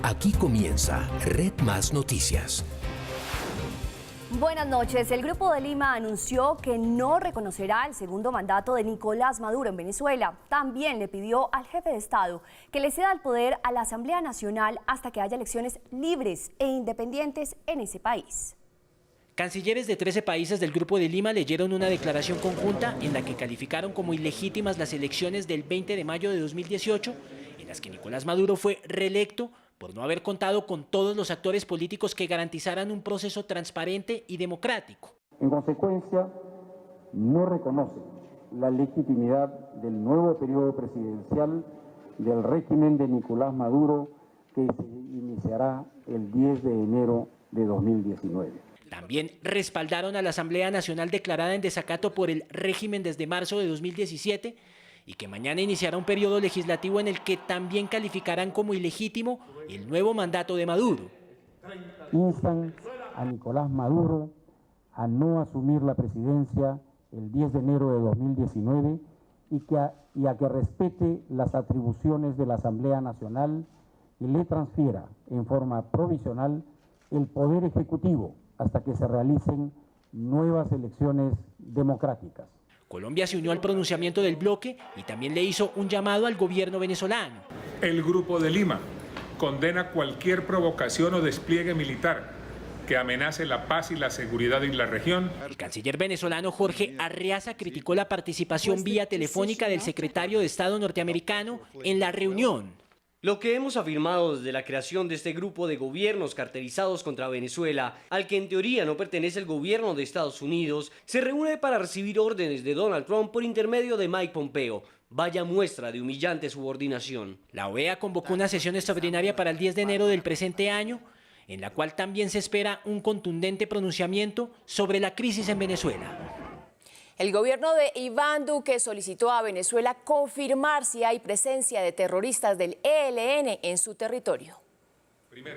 Aquí comienza Red Más Noticias. Buenas noches. El Grupo de Lima anunció que no reconocerá el segundo mandato de Nicolás Maduro en Venezuela. También le pidió al jefe de Estado que le ceda el poder a la Asamblea Nacional hasta que haya elecciones libres e independientes en ese país. Cancilleres de 13 países del Grupo de Lima leyeron una declaración conjunta en la que calificaron como ilegítimas las elecciones del 20 de mayo de 2018, en las que Nicolás Maduro fue reelecto por no haber contado con todos los actores políticos que garantizaran un proceso transparente y democrático. En consecuencia, no reconoce la legitimidad del nuevo periodo presidencial del régimen de Nicolás Maduro, que se iniciará el 10 de enero de 2019. También respaldaron a la Asamblea Nacional declarada en desacato por el régimen desde marzo de 2017 y que mañana iniciará un periodo legislativo en el que también calificarán como ilegítimo el nuevo mandato de Maduro. Instan a Nicolás Maduro a no asumir la presidencia el 10 de enero de 2019 y a que respete las atribuciones de la Asamblea Nacional y le transfiera en forma provisional el poder ejecutivo hasta que se realicen nuevas elecciones democráticas. Colombia se unió al pronunciamiento del bloque y también le hizo un llamado al gobierno venezolano. El Grupo de Lima condena cualquier provocación o despliegue militar que amenace la paz y la seguridad en la región. El canciller venezolano Jorge Arreaza criticó la participación vía telefónica del secretario de Estado norteamericano en la reunión. Lo que hemos afirmado desde la creación de este grupo de gobiernos cartelizados contra Venezuela, al que en teoría no pertenece el gobierno de Estados Unidos, se reúne para recibir órdenes de Donald Trump por intermedio de Mike Pompeo. Vaya muestra de humillante subordinación. La OEA convocó una sesión extraordinaria para el 10 de enero del presente año, en la cual también se espera un contundente pronunciamiento sobre la crisis en Venezuela. El gobierno de Iván Duque solicitó a Venezuela confirmar si hay presencia de terroristas del ELN en su territorio.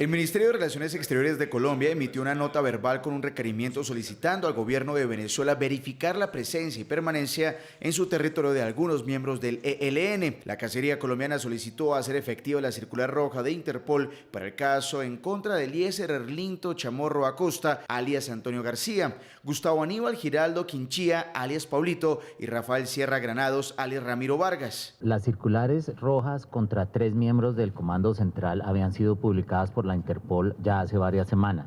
El Ministerio de Relaciones Exteriores de Colombia emitió una nota verbal con un requerimiento solicitando al gobierno de Venezuela verificar la presencia y permanencia en su territorio de algunos miembros del ELN. La Cancillería colombiana solicitó hacer efectiva la circular roja de Interpol para el caso en contra de Eliezer Erlinto Chamorro Acosta, alias Antonio García, Gustavo Aníbal Giraldo Quinchía, alias Paulito, y Rafael Sierra Granados, alias Ramiro Vargas. Las circulares rojas contra 3 miembros del Comando Central habían sido publicadas por la Interpol ya hace varias semanas.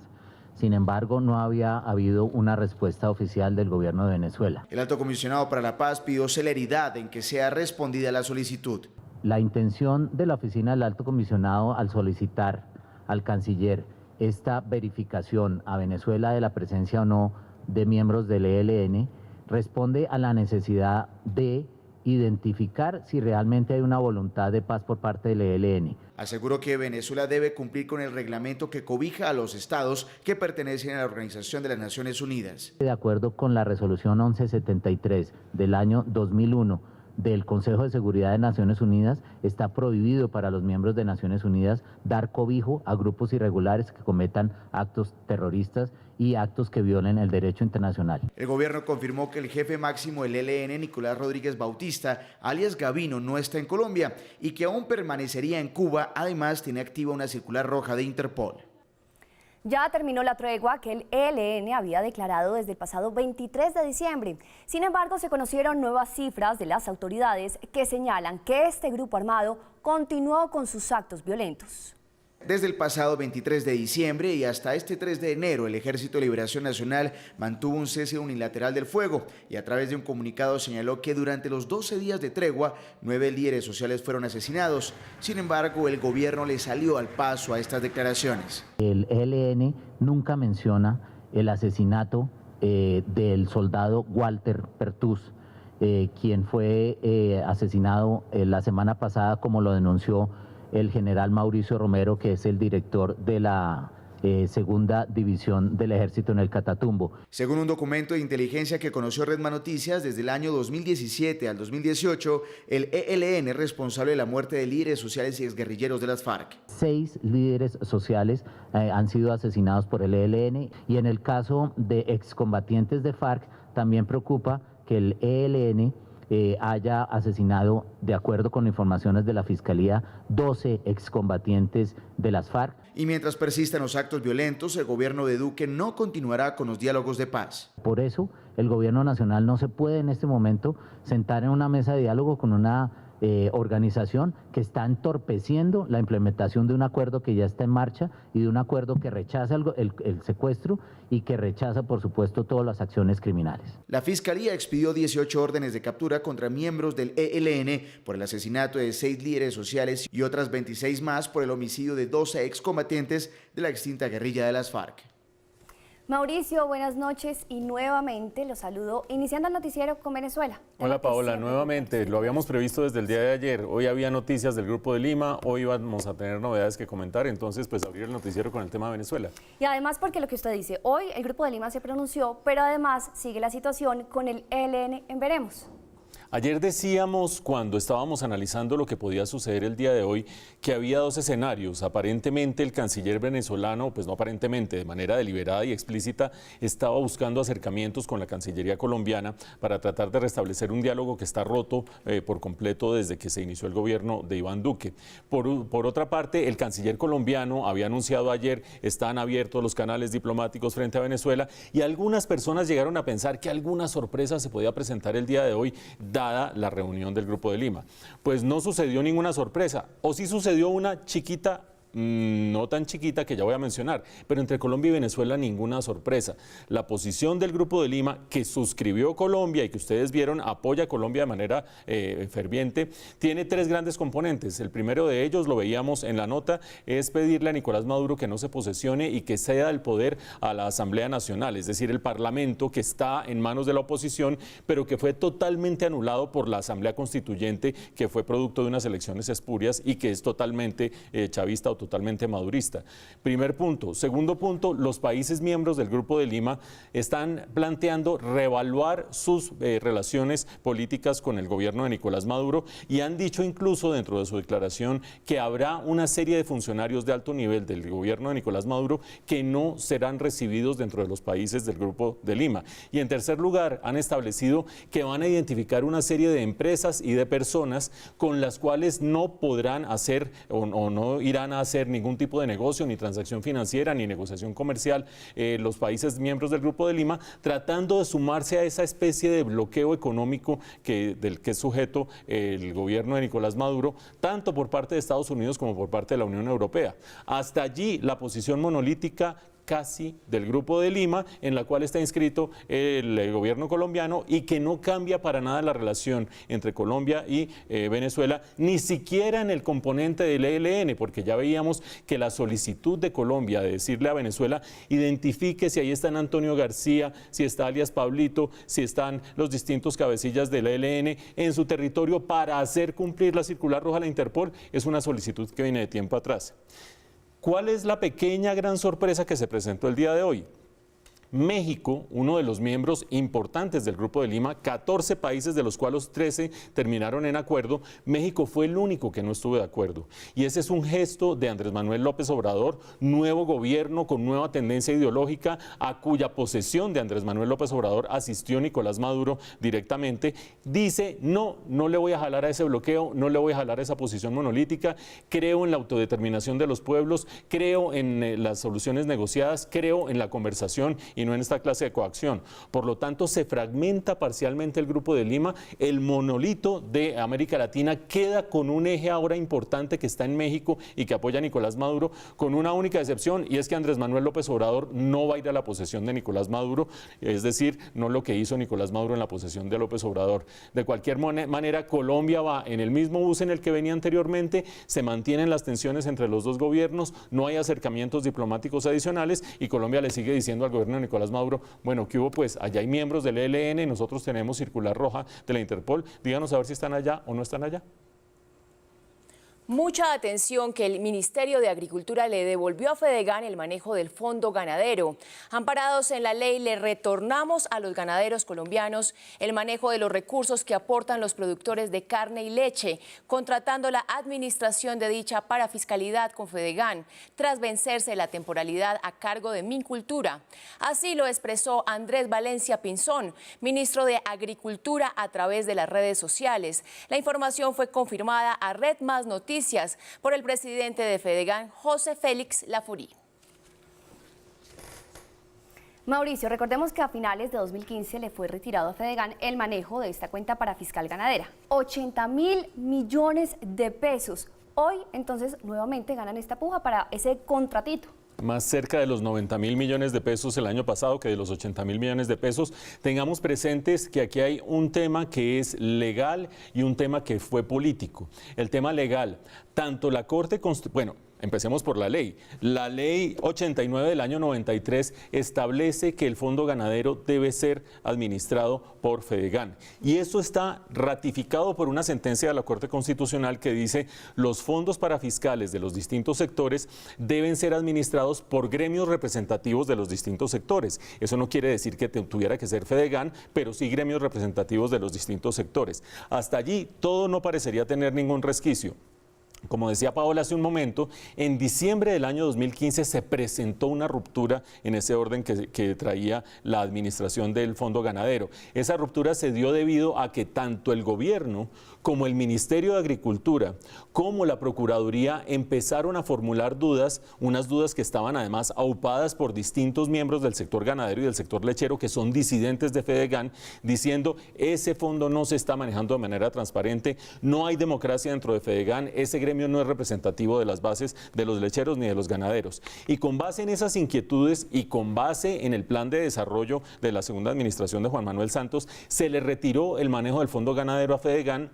Sin embargo, no había habido una respuesta oficial del gobierno de Venezuela. El alto comisionado para la paz pidió celeridad en que sea respondida la solicitud. La intención de la oficina del alto comisionado al solicitar al canciller esta verificación a Venezuela de la presencia o no de miembros del ELN responde a la necesidad de identificar si realmente hay una voluntad de paz por parte del ELN. Aseguró que Venezuela debe cumplir con el reglamento que cobija a los estados que pertenecen a la Organización de las Naciones Unidas. De acuerdo con la resolución 1173 del año 2001 del Consejo de Seguridad de Naciones Unidas, está prohibido para los miembros de Naciones Unidas dar cobijo a grupos irregulares que cometan actos terroristas y actos que violen el derecho internacional. El gobierno confirmó que el jefe máximo del ELN, Nicolás Rodríguez Bautista, alias Gavino, no está en Colombia y que aún permanecería en Cuba. Además, tiene activa una circular roja de Interpol. Ya terminó la tregua que el ELN había declarado desde el pasado 23 de diciembre. Sin embargo, se conocieron nuevas cifras de las autoridades que señalan que este grupo armado continuó con sus actos violentos. Desde el pasado 23 de diciembre y hasta este 3 de enero, el Ejército de Liberación Nacional mantuvo un cese unilateral del fuego y a través de un comunicado señaló que durante los 12 días de tregua, 9 líderes sociales fueron asesinados. Sin embargo, el gobierno le salió al paso a estas declaraciones. El ELN nunca menciona el asesinato del soldado Walter Pertús, quien fue asesinado la semana pasada, como lo denunció el general Mauricio Romero, que es el director de la segunda división del ejército en el Catatumbo. Según un documento de inteligencia que conoció Red Más Noticias, desde el año 2017 al 2018, el ELN es responsable de la muerte de líderes sociales y exguerrilleros de las FARC. 6 líderes sociales han sido asesinados por el ELN, y en el caso de excombatientes de FARC también preocupa que el ELN haya asesinado, de acuerdo con informaciones de la Fiscalía, 12 excombatientes de las FARC. Y mientras persistan los actos violentos, el gobierno de Duque no continuará con los diálogos de paz. Por eso, el gobierno nacional no se puede en este momento sentar en una mesa de diálogo con una organización que está entorpeciendo la implementación de un acuerdo que ya está en marcha y de un acuerdo que rechaza el secuestro y que rechaza, por supuesto, todas las acciones criminales. La Fiscalía expidió 18 órdenes de captura contra miembros del ELN por el asesinato de 6 líderes sociales y otras 26 más por el homicidio de 12 excombatientes de la extinta guerrilla de las FARC. Mauricio, buenas noches y nuevamente los saludo iniciando el noticiero con Venezuela. Hola Paola, nuevamente, lo habíamos previsto desde el día de ayer, hoy había noticias del Grupo de Lima, hoy vamos a tener novedades que comentar, entonces pues abrir el noticiero con el tema de Venezuela. Y además porque lo que usted dice, hoy el Grupo de Lima se pronunció, pero además sigue la situación con el ELN en veremos. Ayer decíamos, cuando estábamos analizando lo que podía suceder el día de hoy, que había 2 escenarios. Aparentemente el canciller venezolano, pues no aparentemente, de manera deliberada y explícita, estaba buscando acercamientos con la Cancillería colombiana para tratar de restablecer un diálogo que está roto por completo desde que se inició el gobierno de Iván Duque. Por otra parte, el canciller colombiano había anunciado ayer, están abiertos los canales diplomáticos frente a Venezuela, y algunas personas llegaron a pensar que alguna sorpresa se podía presentar el día de hoy, dada la reunión del Grupo de Lima. Pues no sucedió ninguna sorpresa, o sí sucedió una chiquita, no tan chiquita, que ya voy a mencionar, pero entre Colombia y Venezuela ninguna sorpresa. La posición del Grupo de Lima, que suscribió Colombia y que ustedes vieron apoya a Colombia de manera ferviente, tiene 3 grandes componentes. El primero de ellos, lo veíamos en la nota, es pedirle a Nicolás Maduro que no se posesione y que ceda el poder a la Asamblea Nacional, es decir, el Parlamento que está en manos de la oposición, pero que fue totalmente anulado por la Asamblea Constituyente, que fue producto de unas elecciones espurias y que es totalmente chavista o totalmente madurista. Primer punto. Segundo punto, los países miembros del Grupo de Lima están planteando reevaluar sus relaciones políticas con el gobierno de Nicolás Maduro y han dicho incluso dentro de su declaración que habrá una serie de funcionarios de alto nivel del gobierno de Nicolás Maduro que no serán recibidos dentro de los países del Grupo de Lima. Y en tercer lugar, han establecido que van a identificar una serie de empresas y de personas con las cuales no podrán hacer o no irán a hacer ningún tipo de negocio, ni transacción financiera, ni negociación comercial, los países miembros del Grupo de Lima, tratando de sumarse a esa especie de bloqueo económico del que es sujeto el gobierno de Nicolás Maduro, tanto por parte de Estados Unidos como por parte de la Unión Europea. Hasta allí la posición monolítica casi del Grupo de Lima, en la cual está inscrito el gobierno colombiano y que no cambia para nada la relación entre Colombia y Venezuela, ni siquiera en el componente del ELN, porque ya veíamos que la solicitud de Colombia de decirle a Venezuela, identifique si ahí están Antonio García, si está alias Pablito, si están los distintos cabecillas del ELN en su territorio para hacer cumplir la circular roja a la Interpol, es una solicitud que viene de tiempo atrás. ¿Cuál es la pequeña gran sorpresa que se presentó el día de hoy? México, uno de los miembros importantes del Grupo de Lima, 14 países de los cuales 13 terminaron en acuerdo, México fue el único que no estuvo de acuerdo. Y ese es un gesto de Andrés Manuel López Obrador, nuevo gobierno con nueva tendencia ideológica, a cuya posesión de Andrés Manuel López Obrador asistió Nicolás Maduro directamente. Dice, no le voy a jalar a ese bloqueo, no le voy a jalar a esa posición monolítica, creo en la autodeterminación de los pueblos, creo en las soluciones negociadas, creo en la conversación y no en esta clase de coacción. Por lo tanto, se fragmenta parcialmente el Grupo de Lima, el monolito de América Latina queda con un eje ahora importante que está en México y que apoya a Nicolás Maduro, con una única excepción, y es que Andrés Manuel López Obrador no va a ir a la posesión de Nicolás Maduro, es decir, no lo que hizo Nicolás Maduro en la posesión de López Obrador. De cualquier manera, Colombia va en el mismo bus en el que venía anteriormente, se mantienen las tensiones entre los dos gobiernos, no hay acercamientos diplomáticos adicionales y Colombia le sigue diciendo al gobierno de Nicolás Maduro, bueno, ¿qué hubo pues? Allá hay miembros del ELN, nosotros tenemos circular roja de la Interpol, díganos a ver si están allá o no están allá. Mucha atención que el Ministerio de Agricultura le devolvió a Fedegan el manejo del fondo ganadero. Amparados en la ley, le retornamos a los ganaderos colombianos el manejo de los recursos que aportan los productores de carne y leche, contratando la administración de dicha para fiscalidad con Fedegan, tras vencerse la temporalidad a cargo de Mincultura. Así lo expresó Andrés Valencia Pinzón, ministro de Agricultura, a través de las redes sociales. La información fue confirmada a Red Más Noticias por el presidente de Fedegan, José Félix Laforí. Mauricio, recordemos que a finales de 2015 le fue retirado a Fedegan el manejo de esta cuenta para fiscal ganadera. 80.000 millones de pesos. Hoy, entonces, nuevamente ganan esta puja para ese contratito. Más cerca de los 90.000 millones de pesos el año pasado que de los 80.000 millones de pesos. Tengamos presentes que aquí hay un tema que es legal y un tema que fue político. El tema legal, tanto la Corte Constitucional, empecemos por la ley. La ley 89 del año 93 establece que el fondo ganadero debe ser administrado por Fedegan. Y eso está ratificado por una sentencia de la Corte Constitucional que dice los fondos para fiscales de los distintos sectores deben ser administrados por gremios representativos de los distintos sectores. Eso no quiere decir que tuviera que ser Fedegan, pero sí gremios representativos de los distintos sectores. Hasta allí todo no parecería tener ningún resquicio. Como decía Paola hace un momento, en diciembre del año 2015 se presentó una ruptura en ese orden que traía la administración del fondo ganadero. Esa ruptura se dio debido a que tanto el gobierno como el Ministerio de Agricultura, como la Procuraduría empezaron a formular dudas, unas dudas que estaban además aupadas por distintos miembros del sector ganadero y del sector lechero que son disidentes de Fedegan, diciendo ese fondo no se está manejando de manera transparente, no hay democracia dentro de Fedegan, ese gremio no es representativo de las bases de los lecheros ni de los ganaderos. Y con base en esas inquietudes y con base en el plan de desarrollo de la segunda administración de Juan Manuel Santos, se le retiró el manejo del fondo ganadero a Fedegan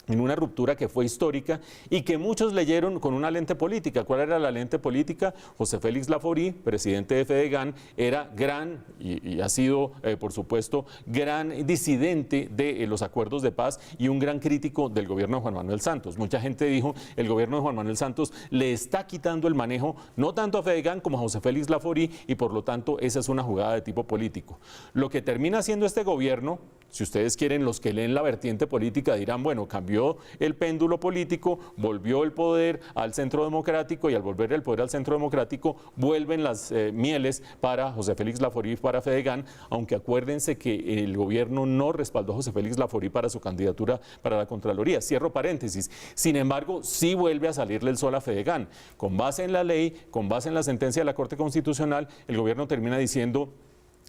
en una ruptura que fue histórica y que muchos leyeron con una lente política. ¿Cuál era la lente política? José Félix Laforí, presidente de Fedegan, era gran y ha sido, por supuesto, gran disidente de los acuerdos de paz y un gran crítico del gobierno de Juan Manuel Santos. Mucha gente dijo, el gobierno de Juan Manuel Santos le está quitando el manejo, no tanto a Fedegan como a José Félix Laforí, y por lo tanto esa es una jugada de tipo político. Lo que termina haciendo este gobierno, si ustedes quieren, los que leen la vertiente política dirán, bueno, cambió el péndulo político, volvió el poder al centro democrático y al volver el poder al centro democrático vuelven las mieles para José Félix Laforí y para Fedegan, aunque acuérdense que el gobierno no respaldó a José Félix Laforí para su candidatura para la Contraloría. Cierro paréntesis. Sin embargo, sí vuelve a salirle el sol a Fedegan. Con base en la ley, con base en la sentencia de la Corte Constitucional, el gobierno termina diciendo: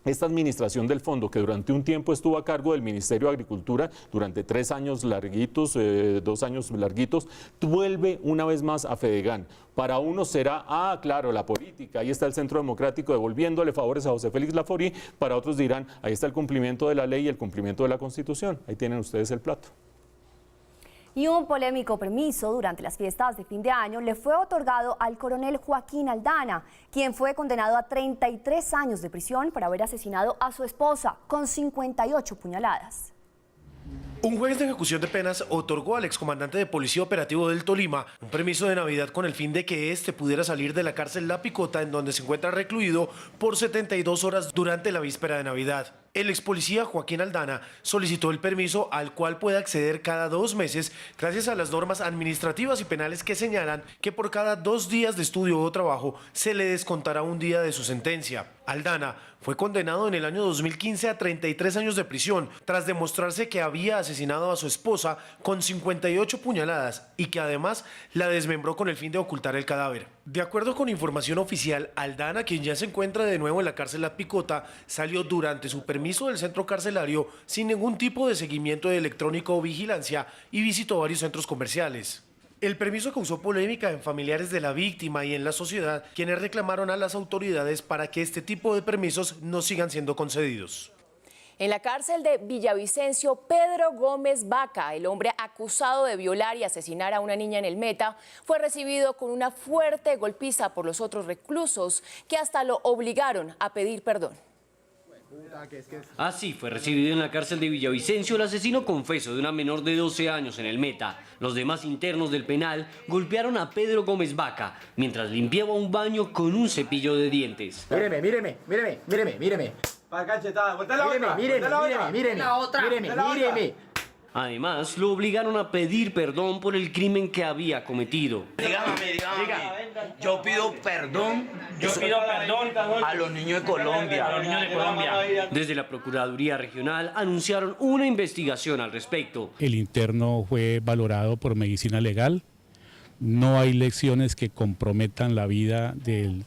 esta administración del fondo, que durante un tiempo estuvo a cargo del Ministerio de Agricultura, durante 3 años larguitos, 2 años larguitos, vuelve una vez más a Fedegan. Para unos será, claro, la política, ahí está el Centro Democrático devolviéndole favores a José Félix Laforí, para otros dirán, ahí está el cumplimiento de la ley y el cumplimiento de la Constitución. Ahí tienen ustedes el plato. Y un polémico permiso durante las fiestas de fin de año le fue otorgado al coronel Joaquín Aldana, quien fue condenado a 33 años de prisión por haber asesinado a su esposa con 58 puñaladas. Un juez de ejecución de penas otorgó al excomandante de Policía Operativo del Tolima un permiso de Navidad con el fin de que éste pudiera salir de la cárcel La Picota, en donde se encuentra recluido, por 72 horas durante la víspera de Navidad. El ex policía Joaquín Aldana solicitó el permiso, al cual puede acceder cada 2 meses gracias a las normas administrativas y penales que señalan que por cada 2 días de estudio o trabajo se le descontará un día de su sentencia. Aldana fue condenado en el año 2015 a 33 años de prisión tras demostrarse que había asesinado a su esposa con 58 puñaladas y que además la desmembró con el fin de ocultar el cadáver. De acuerdo con información oficial, Aldana, quien ya se encuentra de nuevo en la cárcel La Picota, salió durante su permiso del centro carcelario sin ningún tipo de seguimiento electrónico o vigilancia y visitó varios centros comerciales. El permiso causó polémica en familiares de la víctima y en la sociedad, quienes reclamaron a las autoridades para que este tipo de permisos no sigan siendo concedidos. En la cárcel de Villavicencio, Pedro Gómez Vaca, el hombre acusado de violar y asesinar a una niña en el Meta, fue recibido con una fuerte golpiza por los otros reclusos que hasta lo obligaron a pedir perdón. Así fue recibido en la cárcel de Villavicencio el asesino confeso de una menor de 12 años en el Meta. Los demás internos del penal golpearon a Pedro Gómez Vaca mientras limpiaba un baño con un cepillo de dientes. Míreme. Para cachetada, vuelta la otra. Míreme. Además, lo obligaron a pedir perdón por el crimen que había cometido. Dígame. Yo pido perdón a los niños de Colombia. Desde la Procuraduría Regional anunciaron una investigación al respecto. El interno fue valorado por medicina legal. No hay lesiones que comprometan la vida del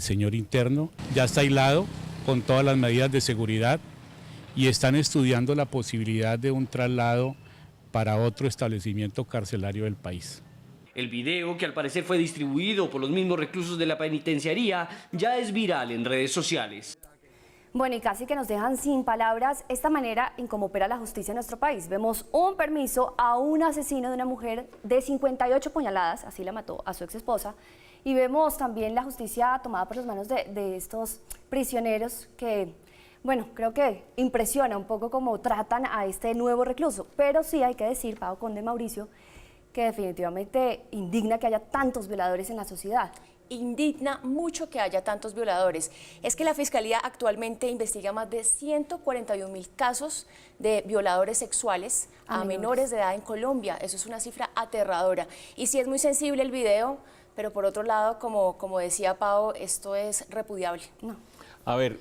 señor interno. Ya está aislado con todas las medidas de seguridad y están estudiando la posibilidad de un traslado para otro establecimiento carcelario del país. El video, que al parecer fue distribuido por los mismos reclusos de la penitenciaría, ya es viral en redes sociales. Bueno, y casi que nos dejan sin palabras esta manera en cómo opera la justicia en nuestro país. Vemos un permiso a un asesino de una mujer de 58 puñaladas, así la mató a su ex esposa, y vemos también la justicia tomada por las manos de estos prisioneros que, bueno, creo que impresiona un poco cómo tratan a este nuevo recluso, pero sí hay que decir, Pau Conde, Mauricio, que definitivamente indigna que haya tantos violadores en la sociedad. Indigna mucho que haya tantos violadores. Es que la Fiscalía actualmente investiga más de 141.000 casos de violadores sexuales a menores de edad en Colombia. Eso es una cifra aterradora. Y sí es muy sensible el video, pero por otro lado, como decía Pau, esto es repudiable. No. A ver,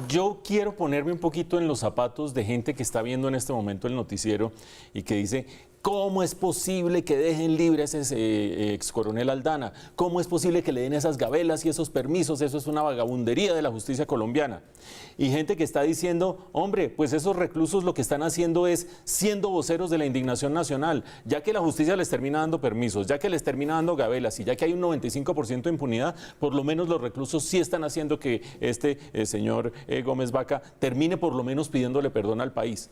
yo quiero ponerme un poquito en los zapatos de gente que está viendo en este momento el noticiero y que dice: ¿cómo es posible que dejen libre a ese ex coronel Aldana? ¿Cómo es posible que le den esas gabelas y esos permisos? Eso es una vagabundería de la justicia colombiana. Y gente que está diciendo: hombre, pues esos reclusos lo que están haciendo es siendo voceros de la indignación nacional. Ya que la justicia les termina dando permisos, ya que les termina dando gabelas y ya que hay un 95% de impunidad, por lo menos los reclusos sí están haciendo que este señor Gómez Vaca termine por lo menos pidiéndole perdón al país.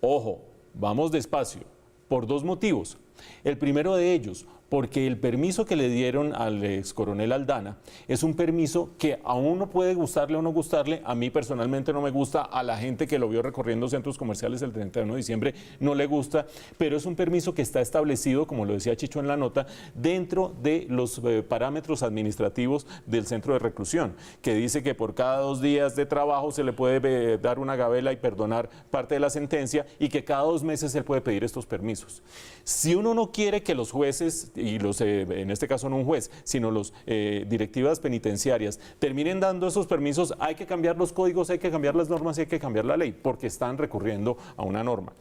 Ojo, vamos despacio. Por dos motivos. El primero de ellos, porque el permiso que le dieron al ex coronel Aldana es un permiso que a uno puede gustarle o no gustarle. A mí personalmente no me gusta, a la gente que lo vio recorriendo centros comerciales el 31 de diciembre no le gusta, pero es un permiso que está establecido, como lo decía Chicho en la nota, dentro de los parámetros administrativos del centro de reclusión, que dice que por cada 2 días de trabajo se le puede dar una gabela y perdonar parte de la sentencia, y que cada 2 meses se puede pedir estos permisos. Si uno no quiere que los jueces, y en este caso no un juez, sino los directivas penitenciarias terminen dando esos permisos, hay que cambiar los códigos, hay que cambiar las normas y hay que cambiar la ley, porque están recurriendo a una norma.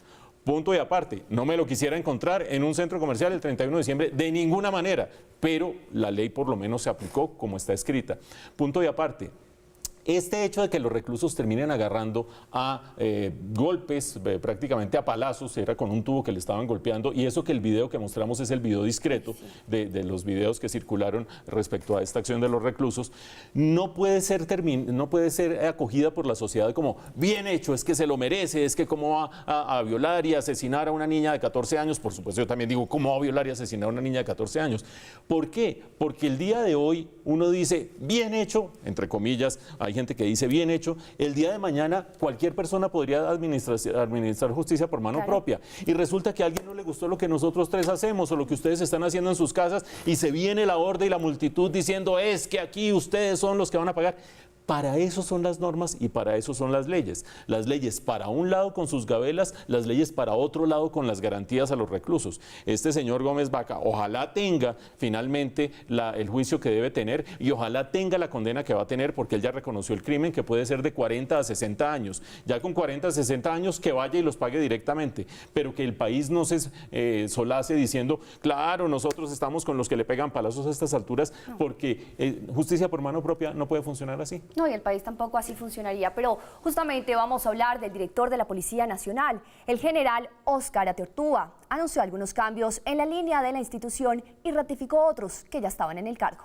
Punto y aparte, no me lo quisiera encontrar en un centro comercial el 31 de diciembre de ninguna manera, pero la ley por lo menos se aplicó como está escrita. Punto y aparte. Este hecho de que los reclusos terminen agarrando a golpes, prácticamente a palazos, era con un tubo que le estaban golpeando, y eso que el video que mostramos es el video discreto de los videos que circularon respecto a esta acción de los reclusos, no puede ser acogida por la sociedad como bien hecho, es que se lo merece, es que cómo va a violar y asesinar a una niña de 14 años, por supuesto yo también digo cómo va a violar y asesinar a una niña de 14 años. ¿Por qué? Porque el día de hoy uno dice bien hecho, entre comillas, hay gente que dice bien hecho, el día de mañana cualquier persona podría administrar justicia por mano propia, y resulta que a alguien no le gustó lo que nosotros tres hacemos o lo que ustedes están haciendo en sus casas, y se viene la horda y la multitud diciendo es que aquí ustedes son los que van a pagar. Para eso son las normas y para eso son las leyes. Las leyes para un lado con sus gabelas, las leyes para otro lado con las garantías a los reclusos. Este señor Gómez Vaca ojalá tenga finalmente el juicio que debe tener, y ojalá tenga la condena que va a tener, porque él ya reconoció el crimen, que puede ser de 40 a 60 años. Ya con 40 a 60 años que vaya y los pague directamente, pero que el país no se solace diciendo claro, nosotros estamos con los que le pegan palazos a estas alturas, porque justicia por mano propia no puede funcionar así. No, y el país tampoco así funcionaría, pero justamente vamos a hablar del director de la Policía Nacional, el general Óscar Ateortúa. Anunció algunos cambios en la línea de la institución y ratificó otros que ya estaban en el cargo.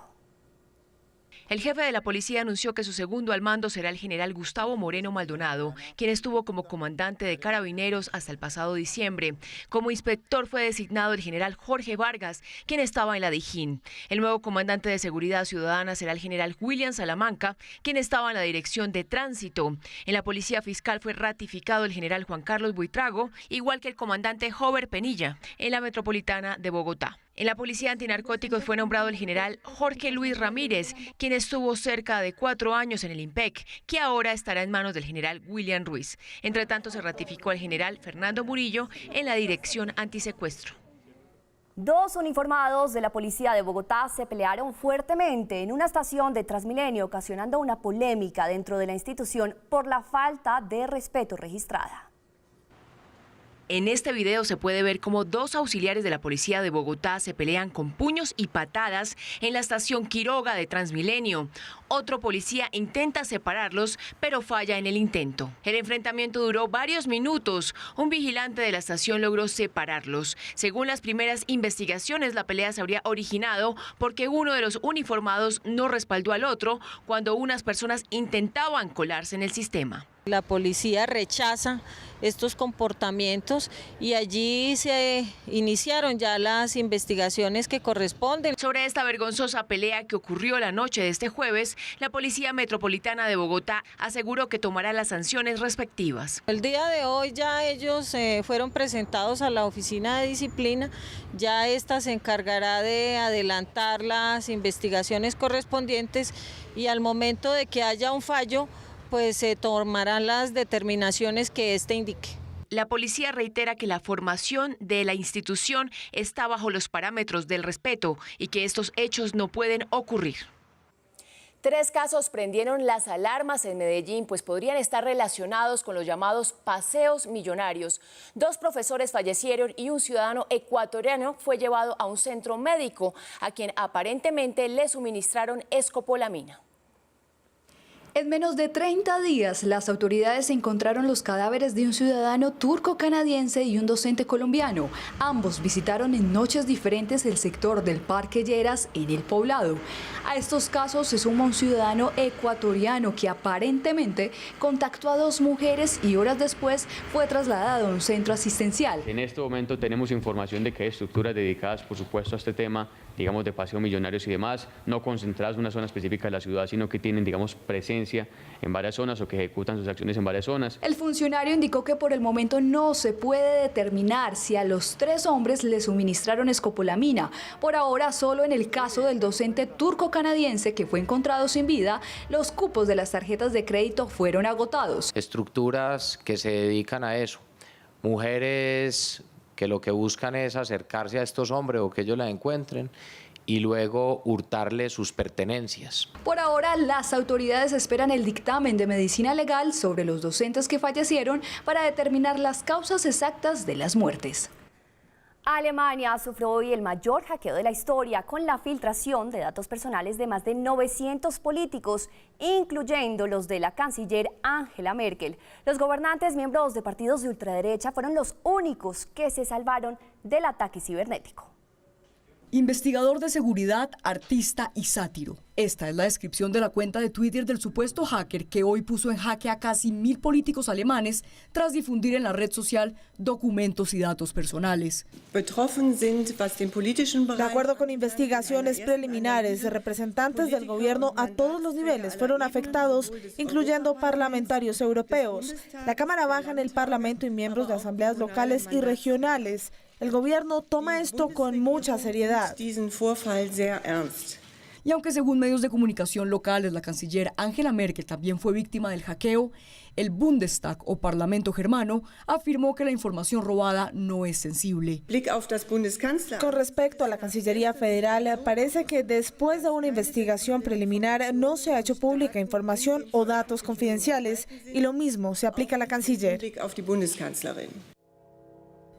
El jefe de la policía anunció que su segundo al mando será el general Gustavo Moreno Maldonado, quien estuvo como comandante de Carabineros hasta el pasado diciembre. Como inspector fue designado el general Jorge Vargas, quien estaba en la Dijín. El nuevo comandante de Seguridad Ciudadana será el general William Salamanca, quien estaba en la Dirección de Tránsito. En la Policía Fiscal fue ratificado el general Juan Carlos Buitrago, igual que el comandante Jover Penilla, en la Metropolitana de Bogotá. En la Policía Antinarcóticos fue nombrado el general Jorge Luis Ramírez, quien estuvo cerca de 4 años en el IMPEC, que ahora estará en manos del general William Ruiz. Entre tanto, se ratificó al general Fernando Murillo en la Dirección Antisecuestro. 2 uniformados de la policía de Bogotá se pelearon fuertemente en una estación de Transmilenio, ocasionando una polémica dentro de la institución por la falta de respeto registrada. En este video se puede ver cómo 2 auxiliares de la policía de Bogotá se pelean con puños y patadas en la estación Quiroga de Transmilenio. Otro policía intenta separarlos, pero falla en el intento. El enfrentamiento duró varios minutos. Un vigilante de la estación logró separarlos. Según las primeras investigaciones, la pelea se habría originado porque uno de los uniformados no respaldó al otro cuando unas personas intentaban colarse en el sistema. La policía rechaza estos comportamientos y allí se iniciaron ya las investigaciones que corresponden. Sobre esta vergonzosa pelea que ocurrió la noche de este jueves, la Policía Metropolitana de Bogotá aseguró que tomará las sanciones respectivas. El día de hoy ya ellos fueron presentados a la Oficina de Disciplina, ya esta se encargará de adelantar las investigaciones correspondientes y al momento de que haya un fallo, pues se tomarán las determinaciones que éste indique. La policía reitera que la formación de la institución está bajo los parámetros del respeto y que estos hechos no pueden ocurrir. 3 casos prendieron las alarmas en Medellín, pues podrían estar relacionados con los llamados paseos millonarios. 2 profesores fallecieron y un ciudadano ecuatoriano fue llevado a un centro médico, a quien aparentemente le suministraron escopolamina. En menos de 30 días, las autoridades encontraron los cadáveres de un ciudadano turco-canadiense y un docente colombiano. Ambos visitaron en noches diferentes el sector del Parque Lleras en El Poblado. A estos casos se suma un ciudadano ecuatoriano que aparentemente contactó a 2 mujeres y horas después fue trasladado a un centro asistencial. En este momento tenemos información de que hay estructuras dedicadas, por supuesto, a este tema, digamos, de paseos millonarios y demás, no concentradas en una zona específica de la ciudad, sino que tienen, digamos, presencia en varias zonas o que ejecutan sus acciones en varias zonas. El funcionario indicó que por el momento no se puede determinar si a los 3 hombres les suministraron escopolamina. Por ahora, solo en el caso del docente turco-canadiense que fue encontrado sin vida, los cupos de las tarjetas de crédito fueron agotados. Estructuras que se dedican a eso, mujeres que lo que buscan es acercarse a estos hombres o que ellos la encuentren y luego hurtarle sus pertenencias. Por ahora, las autoridades esperan el dictamen de medicina legal sobre los docentes que fallecieron para determinar las causas exactas de las muertes. Alemania sufrió hoy el mayor hackeo de la historia con la filtración de datos personales de más de 900 políticos, incluyendo los de la canciller Angela Merkel. Los gobernantes miembros de partidos de ultraderecha fueron los únicos que se salvaron del ataque cibernético. Investigador de seguridad, artista y sátiro. Esta es la descripción de la cuenta de Twitter del supuesto hacker que hoy puso en jaque a casi 1000 políticos alemanes tras difundir en la red social documentos y datos personales. De acuerdo con investigaciones preliminares, representantes del gobierno a todos los niveles fueron afectados, incluyendo parlamentarios europeos, la Cámara Baja en el Parlamento y miembros de asambleas locales y regionales. El gobierno toma esto con mucha seriedad. Y aunque según medios de comunicación locales la canciller Angela Merkel también fue víctima del hackeo, el Bundestag o Parlamento germano afirmó que la información robada no es sensible. Con respecto a la Cancillería Federal, parece que después de una investigación preliminar no se ha hecho pública información o datos confidenciales y lo mismo se aplica a la canciller.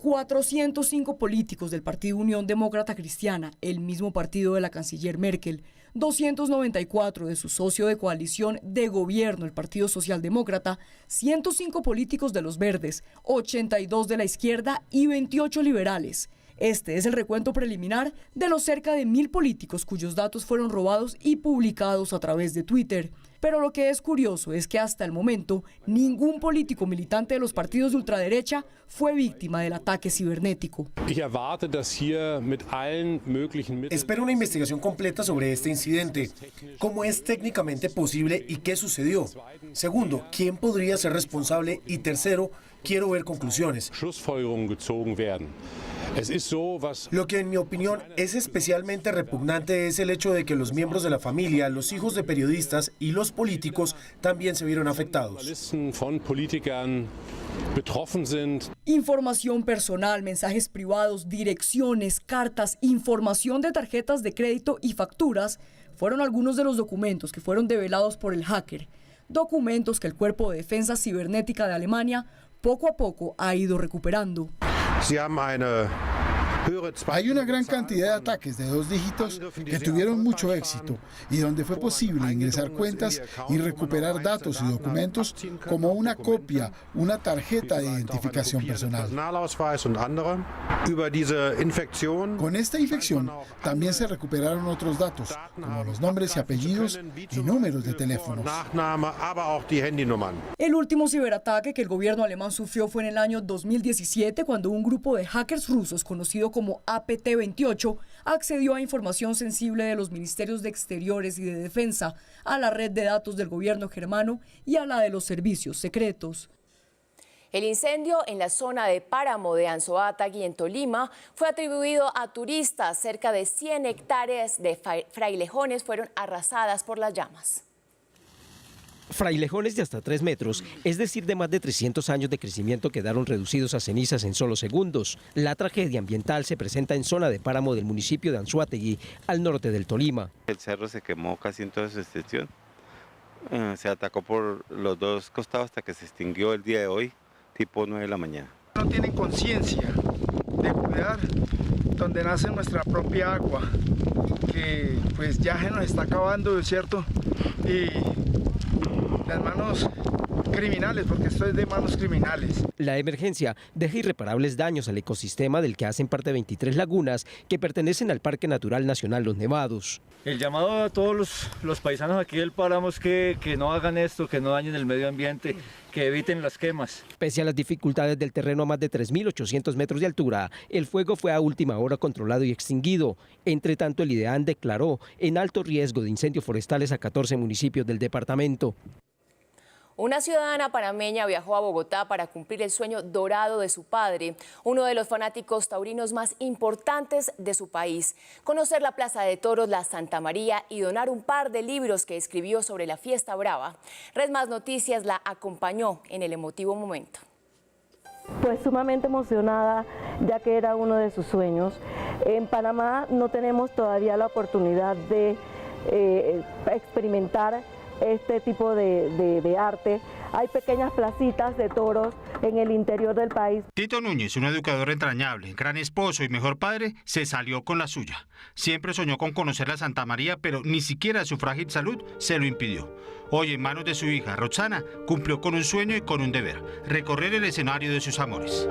405 políticos del Partido Unión Demócrata Cristiana, el mismo partido de la canciller Merkel, 294 de su socio de coalición de gobierno, el Partido Socialdemócrata, 105 políticos de los Verdes, 82 de la izquierda y 28 liberales. Este es el recuento preliminar de los cerca de 1000 políticos cuyos datos fueron robados y publicados a través de Twitter. Pero lo que es curioso es que hasta el momento ningún político militante de los partidos de ultraderecha fue víctima del ataque cibernético. Espero una investigación completa sobre este incidente, cómo es técnicamente posible y qué sucedió. Segundo, ¿quién podría ser responsable? Y tercero, quiero ver conclusiones. Lo que en mi opinión es especialmente repugnante es el hecho de que los miembros de la familia, los hijos de periodistas y los políticos también se vieron afectados. Información personal, mensajes privados, direcciones, cartas, información de tarjetas de crédito y facturas fueron algunos de los documentos que fueron develados por el hacker. Documentos que el Cuerpo de Defensa Cibernética de Alemania poco a poco ha ido recuperando. Hay una gran cantidad de ataques de 2 dígitos que tuvieron mucho éxito y donde fue posible ingresar cuentas y recuperar datos y documentos como una copia, una tarjeta de identificación personal. Con esta infección también se recuperaron otros datos, como los nombres y apellidos y números de teléfonos. El último ciberataque que el gobierno alemán sufrió fue en el año 2017, cuando un grupo de hackers rusos conocido como APT-28 accedió a información sensible de los ministerios de Exteriores y de Defensa, a la red de datos del gobierno germano y a la de los servicios secretos. El incendio en la zona de Páramo de Anzoátegui, en Tolima, fue atribuido a turistas. Cerca de 100 hectáreas de frailejones fueron arrasadas por las llamas. Frailejones de hasta 3 metros, es decir, de más de 300 años de crecimiento, quedaron reducidos a cenizas en solo segundos. La tragedia ambiental se presenta en zona de Páramo del municipio de Anzoátegui, al norte del Tolima. El cerro se quemó casi en toda su extensión. Se atacó por los 2 costados hasta que se extinguió el día de hoy, tipo 9 de la mañana. No tienen conciencia de cuidar donde nace nuestra propia agua, que pues ya se nos está acabando, ¿cierto? Y las manos criminales, porque esto es de manos criminales. La emergencia deja irreparables daños al ecosistema del que hacen parte 23 lagunas que pertenecen al Parque Natural Nacional Los Nevados. El llamado a todos los paisanos aquí del páramo es que no hagan esto, que no dañen el medio ambiente, que eviten las quemas. Pese a las dificultades del terreno a más de 3.800 metros de altura, el fuego fue a última hora controlado y extinguido. Entre tanto, el IDEAN declaró en alto riesgo de incendios forestales a 14 municipios del departamento. Una ciudadana panameña viajó a Bogotá para cumplir el sueño dorado de su padre, uno de los fanáticos taurinos más importantes de su país. Conocer la Plaza de Toros, la Santa María y donar un par de libros que escribió sobre la fiesta brava. Red Más Noticias la acompañó en el emotivo momento. Pues sumamente emocionada, ya que era uno de sus sueños. En Panamá no tenemos todavía la oportunidad de experimentar este tipo de arte. Hay pequeñas placitas de toros en el interior del país. Tito Núñez, un educador entrañable, gran esposo y mejor padre, se salió con la suya. Siempre soñó con conocer la Santa María, pero ni siquiera su frágil salud se lo impidió. Hoy, en manos de su hija, Roxana, cumplió con un sueño y con un deber: recorrer el escenario de sus amores.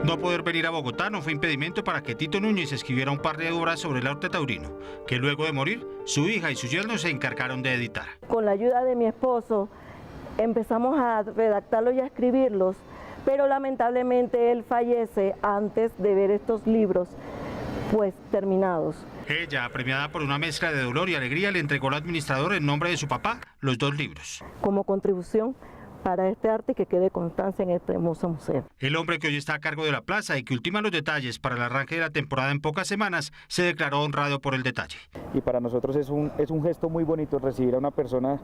No poder venir a Bogotá no fue impedimento para que Tito Núñez escribiera un par de obras sobre el arte taurino, que luego de morir, su hija y su yerno se encargaron de editar. Con la ayuda de mi esposo empezamos a redactarlos y a escribirlos, pero lamentablemente él fallece antes de ver estos libros pues terminados. Ella, premiada por una mezcla de dolor y alegría, le entregó al administrador, en nombre de su papá, los 2 libros. Como contribución para este arte, que quede constancia en este hermoso museo. El hombre que hoy está a cargo de la plaza y que ultima los detalles para el arranque de la temporada en pocas semanas, se declaró honrado por el detalle. Y para nosotros es un gesto muy bonito recibir a una persona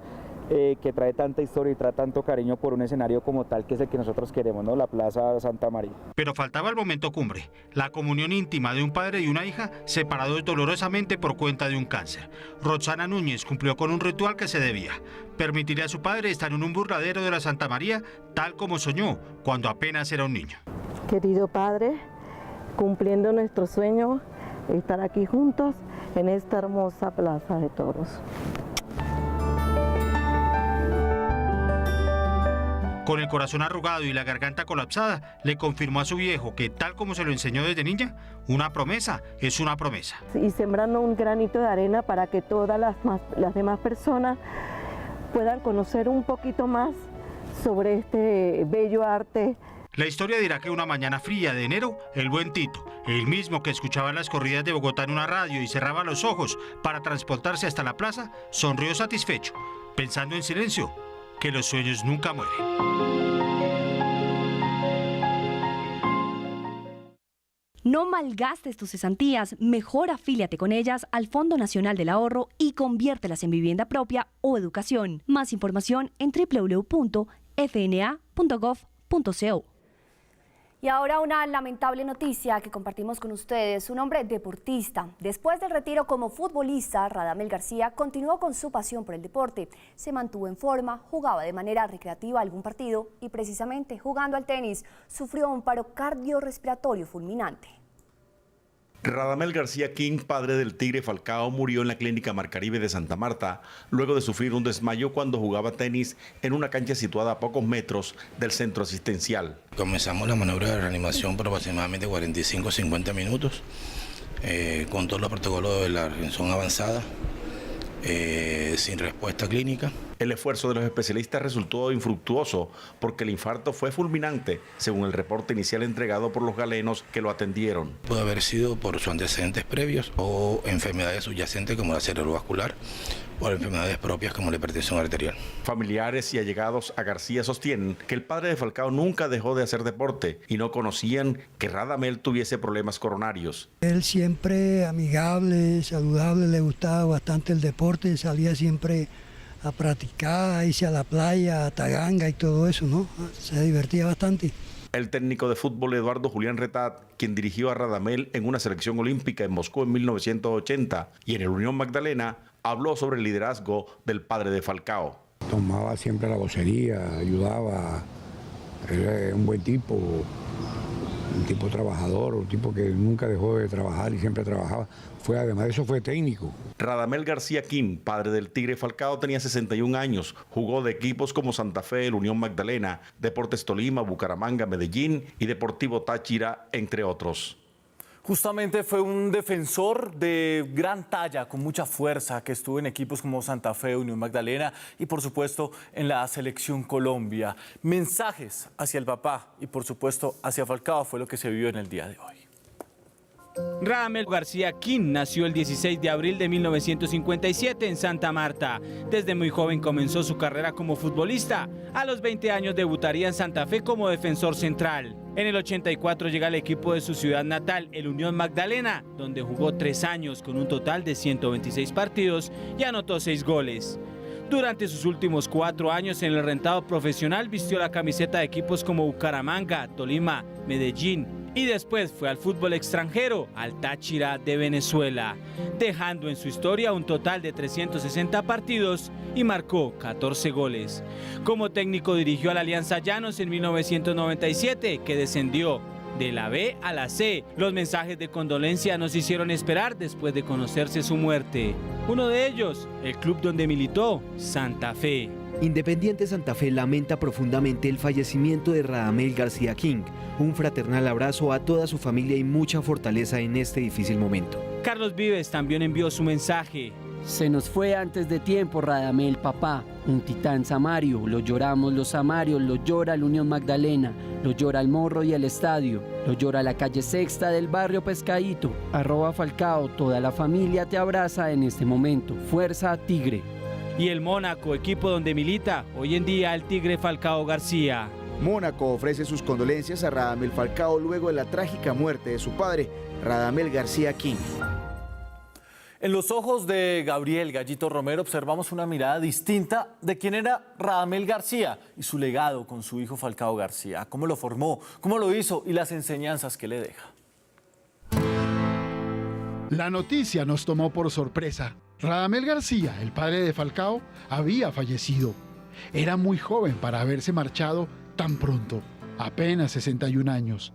que trae tanta historia y trae tanto cariño por un escenario como tal, que es el que nosotros queremos, ¿no? La Plaza Santa María. Pero faltaba el momento cumbre, la comunión íntima de un padre y una hija separados dolorosamente por cuenta de un cáncer. Roxana Núñez cumplió con un ritual que se debía: permitirle a su padre estar en un burladero de la Santa María, tal como soñó cuando apenas era un niño. Querido padre, cumpliendo nuestro sueño, estar aquí juntos en esta hermosa Plaza de Toros. Con el corazón arrugado y la garganta colapsada, le confirmó a su viejo que, tal como se lo enseñó desde niña, una promesa es una promesa. Y sembrando un granito de arena para que todas las demás personas puedan conocer un poquito más sobre este bello arte. La historia dirá que una mañana fría de enero, el buen Tito, el mismo que escuchaba las corridas de Bogotá en una radio y cerraba los ojos para transportarse hasta la plaza, sonrió satisfecho, pensando en silencio que los sueños nunca mueren. No malgastes tus cesantías, mejor afíliate con ellas al Fondo Nacional del Ahorro y conviértelas en vivienda propia o educación. Más información en www.fna.gov.co. Y ahora una lamentable noticia que compartimos con ustedes. Un hombre deportista, después del retiro como futbolista, Radamel García continuó con su pasión por el deporte. Se mantuvo en forma, jugaba de manera recreativa algún partido y precisamente jugando al tenis sufrió un paro cardiorrespiratorio fulminante. Radamel García King, padre del Tigre Falcao, murió en la clínica Marcaribe de Santa Marta luego de sufrir un desmayo cuando jugaba tenis en una cancha situada a pocos metros del centro asistencial. Comenzamos la maniobra de reanimación por aproximadamente 45-50 minutos con todos los protocolos de la reanimación avanzada, sin respuesta clínica. El esfuerzo de los especialistas resultó infructuoso porque el infarto fue fulminante, según el reporte inicial entregado por los galenos que lo atendieron. Puede haber sido por sus antecedentes previos o enfermedades subyacentes como la cerebrovascular o enfermedades propias como la hipertensión arterial. Familiares y allegados a García sostienen que el padre de Falcao nunca dejó de hacer deporte y no conocían que Radamel tuviese problemas coronarios. Él siempre amigable, saludable, le gustaba bastante el deporte, salía siempre a practicar, irse a la playa, a Taganga y todo eso, ¿no? Se divertía bastante. El técnico de fútbol Eduardo Julián Retat, quien dirigió a Radamel en una selección olímpica en Moscú en 1980 y en el Unión Magdalena, habló sobre el liderazgo del padre de Falcao. Tomaba siempre la vocería, ayudaba, era un buen tipo, un tipo trabajador, un tipo que nunca dejó de trabajar y siempre trabajaba. Además de eso fue técnico. Radamel García King, padre del Tigre Falcao, tenía 61 años. Jugó de equipos como Santa Fe, el Unión Magdalena, Deportes Tolima, Bucaramanga, Medellín y Deportivo Táchira, entre otros. Justamente fue un defensor de gran talla, con mucha fuerza, que estuvo en equipos como Santa Fe, Unión Magdalena y por supuesto en la Selección Colombia. Mensajes hacia el papá y por supuesto hacia Falcao fue lo que se vivió en el día de hoy. Radamel García King nació el 16 de abril de 1957 en Santa Marta. Desde muy joven comenzó su carrera como futbolista. A los 20 años debutaría en Santa Fe como defensor central. En el 84 llega al equipo de su ciudad natal, el Unión Magdalena, donde jugó 3 años con un total de 126 partidos y anotó 6 goles. Durante sus últimos 4 años en el rentado profesional vistió la camiseta de equipos como Bucaramanga, Tolima, Medellín y después fue al fútbol extranjero, al Táchira de Venezuela, dejando en su historia un total de 360 partidos y marcó 14 goles. Como técnico dirigió a la Alianza Llanos en 1997, que descendió de la B a la C. Los mensajes de condolencia no se hicieron esperar después de conocerse su muerte. Uno de ellos, el club donde militó, Santa Fe. Independiente Santa Fe lamenta profundamente el fallecimiento de Radamel García King. Un fraternal abrazo a toda su familia y mucha fortaleza en este difícil momento. Carlos Vives también envió su mensaje. Se nos fue antes de tiempo Radamel, papá, un titán samario. Lo lloramos los samarios, lo llora la Unión Magdalena, lo llora el Morro y el Estadio, lo llora la calle Sexta del barrio Pescadito. @Falcao, toda la familia te abraza en este momento. Fuerza Tigre. Y el Mónaco, equipo donde milita hoy en día el Tigre Falcao García. Mónaco ofrece sus condolencias a Radamel Falcao luego de la trágica muerte de su padre, Radamel García King. En los ojos de Gabriel Gallito Romero observamos una mirada distinta de quién era Radamel García y su legado con su hijo Falcao García, cómo lo formó, cómo lo hizo y las enseñanzas que le deja. La noticia nos tomó por sorpresa. Radamel García, el padre de Falcao, había fallecido. Era muy joven para haberse marchado tan pronto, apenas 61 años.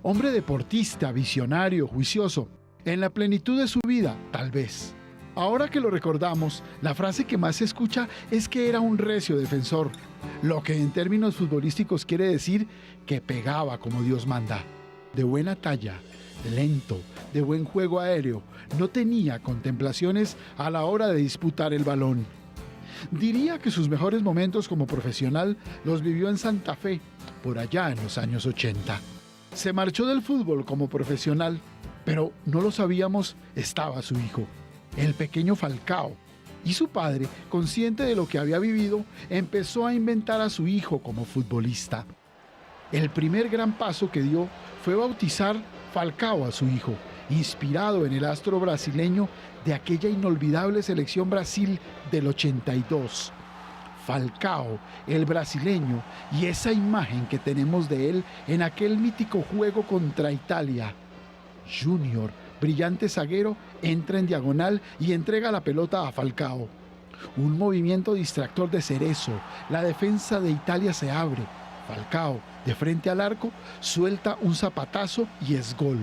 Hombre deportista, visionario, juicioso. En la plenitud de su vida, tal vez. Ahora que lo recordamos, la frase que más se escucha es que era un recio defensor, lo que en términos futbolísticos quiere decir que pegaba como Dios manda. De buena talla, lento, de buen juego aéreo, no tenía contemplaciones a la hora de disputar el balón. Diría que sus mejores momentos como profesional los vivió en Santa Fe, por allá en los años 80. Se marchó del fútbol como profesional, pero no lo sabíamos, estaba su hijo, el pequeño Falcao. Y su padre, consciente de lo que había vivido, empezó a inventar a su hijo como futbolista. El primer gran paso que dio fue bautizar Falcao a su hijo, inspirado en el astro brasileño de aquella inolvidable selección Brasil del 82. Falcao, el brasileño, y esa imagen que tenemos de él en aquel mítico juego contra Italia. Junior, brillante zaguero, entra en diagonal y entrega la pelota a Falcao. Un movimiento distractor de Cerezo, la defensa de Italia se abre. Falcao, de frente al arco, suelta un zapatazo y es gol.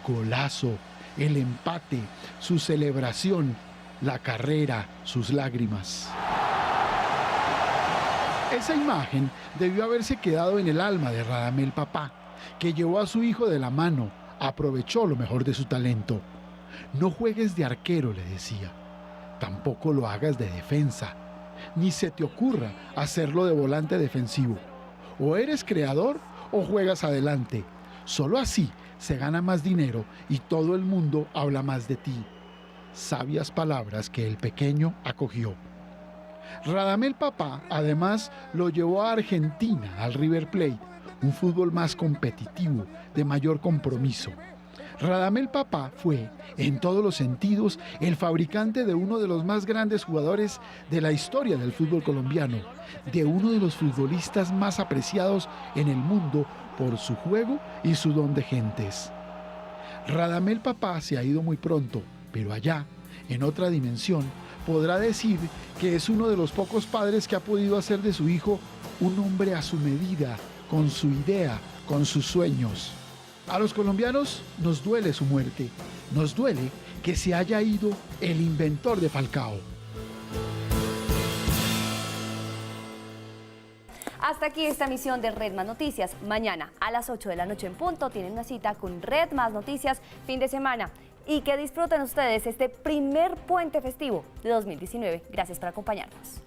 Golazo, el empate, su celebración, la carrera, sus lágrimas. Esa imagen debió haberse quedado en el alma de Radamel Papá, que llevó a su hijo de la mano, aprovechó lo mejor de su talento. No juegues de arquero, le decía. Tampoco lo hagas de defensa. Ni se te ocurra hacerlo de volante defensivo. O eres creador o juegas adelante. Solo así se gana más dinero y todo el mundo habla más de ti. Sabias palabras que el pequeño acogió. Radamel Papá, además, lo llevó a Argentina, al River Plate, un fútbol más competitivo, de mayor compromiso. Radamel Papá fue, en todos los sentidos, el fabricante de uno de los más grandes jugadores de la historia del fútbol colombiano, de uno de los futbolistas más apreciados en el mundo por su juego y su don de gentes. Radamel Papá se ha ido muy pronto, pero allá, en otra dimensión, podrá decir que es uno de los pocos padres que ha podido hacer de su hijo un hombre a su medida, con su idea, con sus sueños. A los colombianos nos duele su muerte, nos duele que se haya ido el inventor de Falcao. Hasta aquí esta emisión de Red Más Noticias. Mañana a las 8 de la noche en punto tienen una cita con Red Más Noticias fin de semana. Y que disfruten ustedes este primer puente festivo de 2019. Gracias por acompañarnos.